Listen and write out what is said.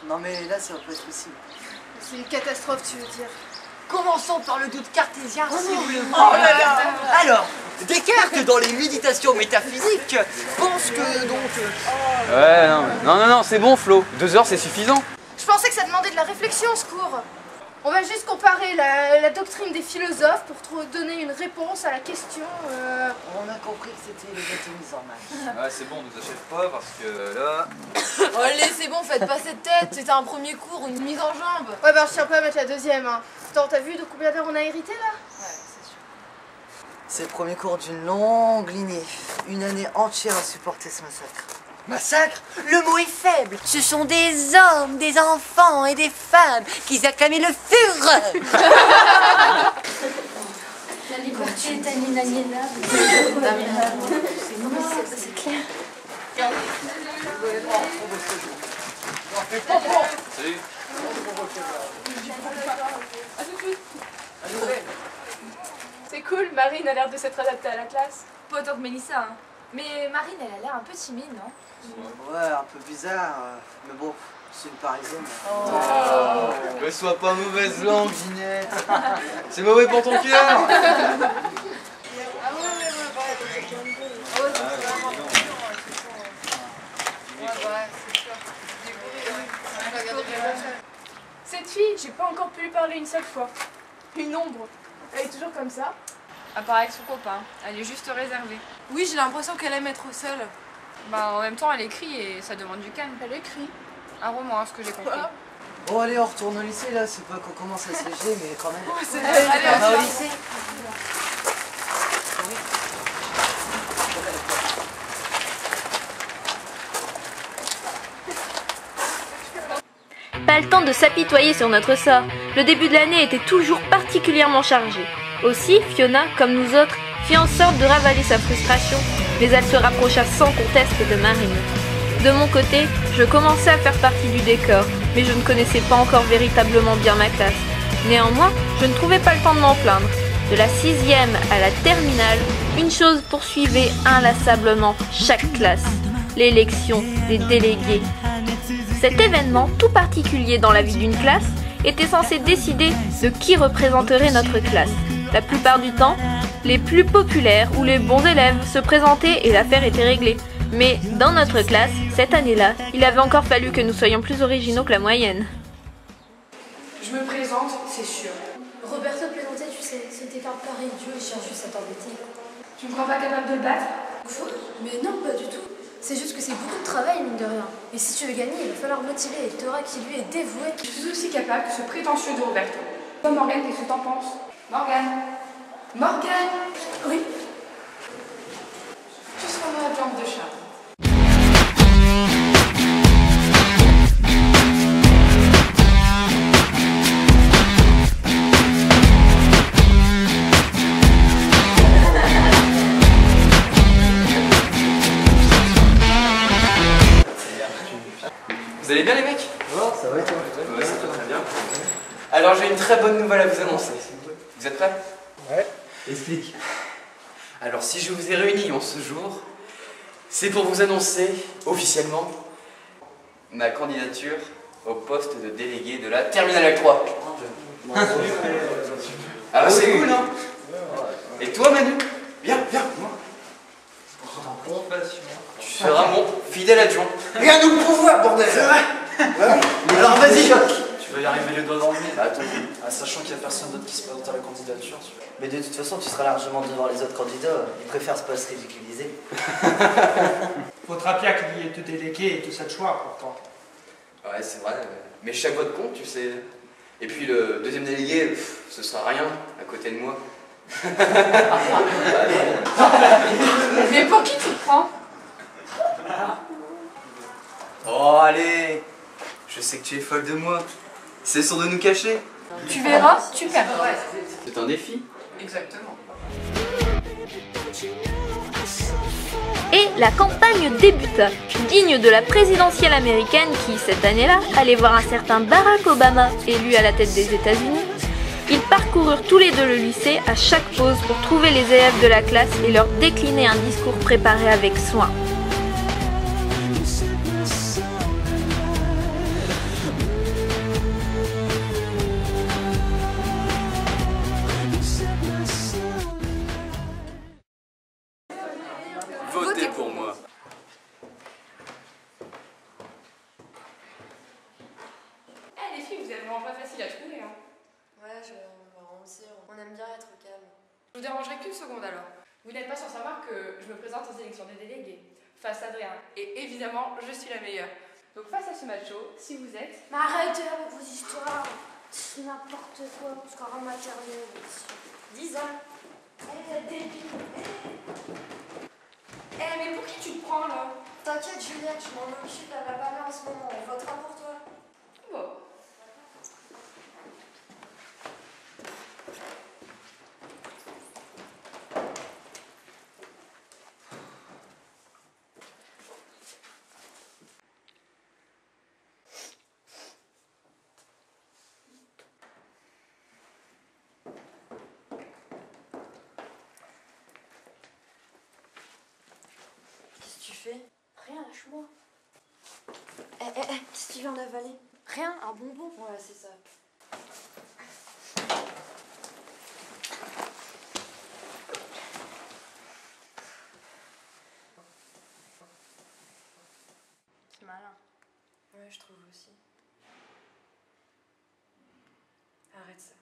Non mais là ça va pas être possible. C'est une catastrophe, tu veux dire. Commençons par le doute cartésien, si vous le voulez. Oh là là. Alors, Descartes, dans les méditations métaphysiques, pense que donc... Ouais, non, c'est bon Flo. 2 heures c'est suffisant. Je pensais que ça demandait de la réflexion, ce cours. On va juste comparer la doctrine des philosophes pour donner une réponse à la question. On a compris que c'était les atomistes en maths. Ouais, c'est bon, nous achève pas parce que là... Oh, allez, c'est bon, faites pas cette tête. C'était un premier cours, une mise en jambe. Ouais, bah je tiens pas à mettre la deuxième. Hein. Attends, t'as vu de combien d'heures on a hérité là? Ouais, c'est sûr. C'est le premier cours d'une longue lignée. Une année entière à supporter ce massacre. Massacre? Le mot est faible. Ce sont des hommes, des enfants et des femmes qui acclamaient le Führer. La liberté est inaliénable. C'est clair. Salut. C'est cool, Marine a l'air de s'être adaptée à la classe. Pas autant que Mélissa, hein. Mais Marine, elle a l'air un peu timide, non? Ouais, un peu bizarre. Mais bon, c'est une parisienne. Ne sois pas mauvaise langue, Ginette. C'est mauvais pour ton cœur. Cette fille, j'ai pas encore pu lui parler une seule fois. Une ombre. Elle est toujours comme ça. À part avec son copain. Elle est juste réservée. Oui, j'ai l'impression qu'elle aime être seule. Bah, en même temps, elle écrit et ça demande du calme. Elle écrit. Un roman, à ce que j'ai compris. Bon allez, on retourne au lycée là. C'est pas qu'on commence à se léger, mais quand même. Allez, On va au lycée. Pas le temps de s'apitoyer sur notre sort. Le début de l'année était toujours particulièrement chargé. Aussi, Fiona, comme nous autres, fit en sorte de ravaler sa frustration, mais elle se rapprocha sans conteste de Marine. De mon côté, je commençais à faire partie du décor, mais je ne connaissais pas encore véritablement bien ma classe. Néanmoins, je ne trouvais pas le temps de m'en plaindre. De la 6e à la terminale, une chose poursuivait inlassablement chaque classe: l'élection des délégués. Cet événement tout particulier dans la vie d'une classe était censé décider de qui représenterait notre classe. La plupart du temps, les plus populaires ou les bons élèves se présentaient et l'affaire était réglée. Mais dans notre classe, cette année-là, il avait encore fallu que nous soyons plus originaux que la moyenne. Je me présente, c'est sûr. Roberto plaisantait, tu sais. C'était un pari idiot, il cherche juste à t'embêter. Tu me crois pas capable de le battre? Quoi? Mais non, pas du tout. C'est juste que c'est beaucoup de travail, mine de rien. Et si tu veux gagner, il va falloir motiver Hectora qui lui est dévoué. Je suis aussi capable que ce prétentieux de Roberto. Toi, Morgane, qu'est-ce que t'en penses? Morgane? Morgane? Oui? Tu seras ma jambe de chat. Vous allez bien les mecs? Oh, ça va et toi? Ouais, ça va très bien. Alors j'ai une très bonne nouvelle à vous annoncer. Vous êtes prêts? Ouais. Explique. Alors si je vous ai réunis en ce jour, c'est pour vous annoncer officiellement ma candidature au poste de délégué de la Terminale 3. Ah bah c'est cool, hein? Et toi Manu? Viens, moi. Tu seras mon fidèle adjoint. Rien nous le pouvoir, bordel! C'est vrai! Alors vas-y! Tu vas y arriver les doigts dans le nez. Bah, attends. Sachant qu'il n'y a personne d'autre qui se présente à la candidature. Mais de toute façon, tu seras largement devant les autres candidats. Ils préfèrent pas se ridiculiser. Faudra bien qu'il y ait deux délégués et deux adjoints pourtant. Ouais, c'est vrai. Mais chaque vote compte, tu sais. Et puis le deuxième délégué, ce sera rien à côté de moi. Mais pour qui tu te prends? Oh, allez! Je sais que tu es folle de moi. Cessons de nous cacher. Tu verras, tu perdras. C'est un défi. Exactement. Et la campagne débuta, digne de la présidentielle américaine qui, cette année-là, allait voir un certain Barack Obama élu à la tête des États-Unis. Ils parcoururent tous les deux le lycée à chaque pause pour trouver les élèves de la classe et leur décliner un discours préparé avec soin. aime bien être calme. Je vous dérangerai qu'une seconde alors. Vous n'êtes pas sans savoir que je me présente aux élections des délégués, face à Adrien. Et évidemment, je suis la meilleure. Donc face à ce macho, si vous êtes... Mais arrêtez avec vos histoires. C'est n'importe quoi, score en matériel aussi. 10 ans. Débile. Eh, mais pour qui tu te prends là? T'inquiète Juliette, je m'en occupe, elle va pas là en ce moment, on votera pour toi. Bon. Qu'est-ce que tu fais? Rien, lâche-moi. Qu'est-ce que tu viens d'avaler? Rien, un bonbon. Ouais, c'est ça. C'est malin. Ouais, je trouve aussi. Arrête ça.